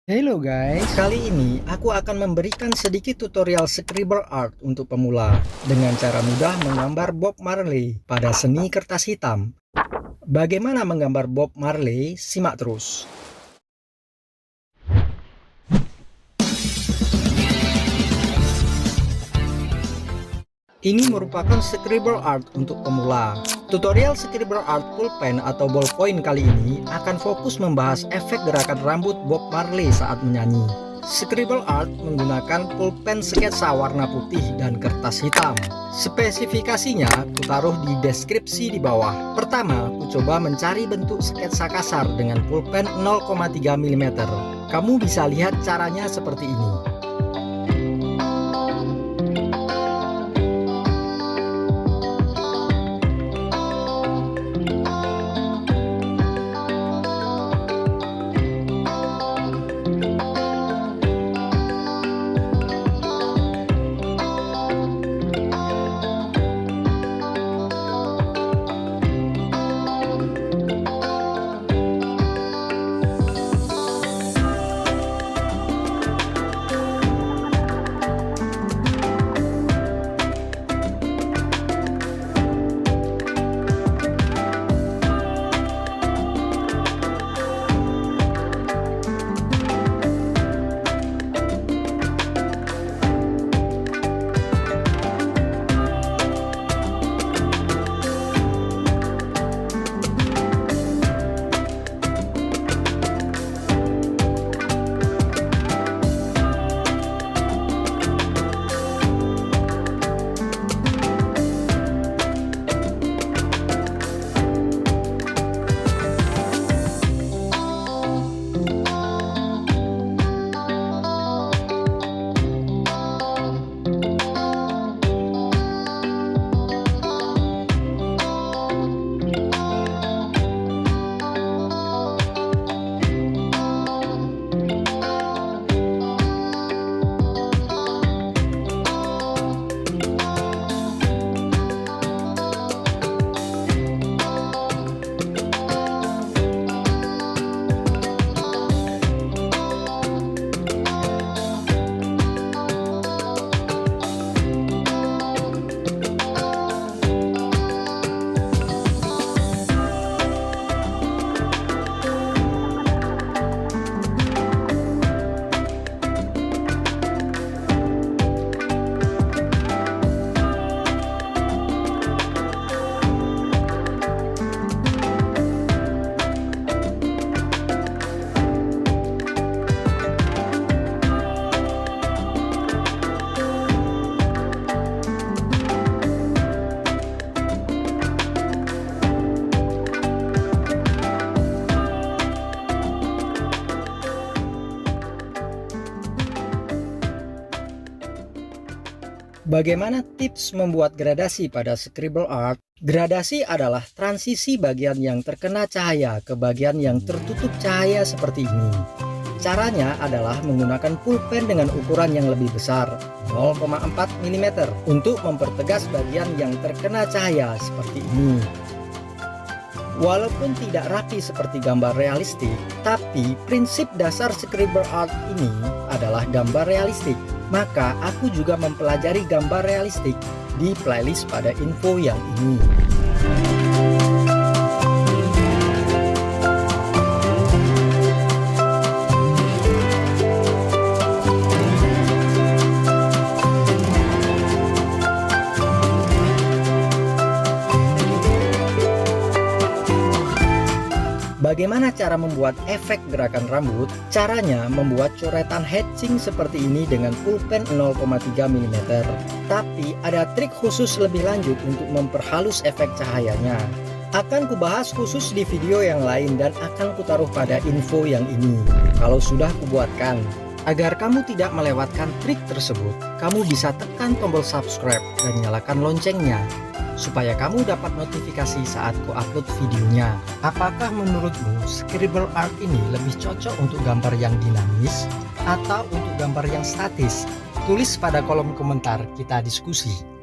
Halo guys, kali ini aku akan memberikan sedikit tutorial scribble art untuk pemula dengan cara mudah menggambar Bob Marley pada seni kertas hitam. Bagaimana menggambar Bob Marley? Simak terus. Ini merupakan scribble art untuk pemula. Tutorial scribble art pulpen atau ballpoint kali ini akan fokus membahas efek gerakan rambut Bob Marley saat menyanyi. Scribble art menggunakan pulpen sketsa warna putih dan kertas hitam. Spesifikasinya kutaruh di deskripsi di bawah. Pertama, aku coba mencari bentuk sketsa kasar dengan pulpen 0,3 mm. Kamu bisa lihat caranya seperti ini. Bagaimana tips membuat gradasi pada scribble art? Gradasi adalah transisi bagian yang terkena cahaya ke bagian yang tertutup cahaya seperti ini. Caranya adalah menggunakan pulpen dengan ukuran yang lebih besar, 0,4 mm, untuk mempertegas bagian yang terkena cahaya seperti ini. Walaupun tidak rapi seperti gambar realistik, tapi prinsip dasar scribble art ini adalah gambar realistik. Maka aku juga mempelajari gambar realistik di playlist pada info yang ini. Bagaimana cara membuat efek gerakan rambut? Caranya membuat coretan hatching seperti ini dengan pulpen 0,3 mm. Tapi ada trik khusus lebih lanjut untuk memperhalus efek cahayanya. Akan kubahas khusus di video yang lain dan akan kutaruh pada info yang ini kalau sudah kubuatkan. Agar kamu tidak melewatkan trik tersebut, kamu bisa tekan tombol subscribe dan nyalakan loncengnya supaya kamu dapat notifikasi saat ku upload videonya. Apakah menurutmu scribble art ini lebih cocok untuk gambar yang dinamis atau untuk gambar yang statis? Tulis pada kolom komentar, kita diskusi.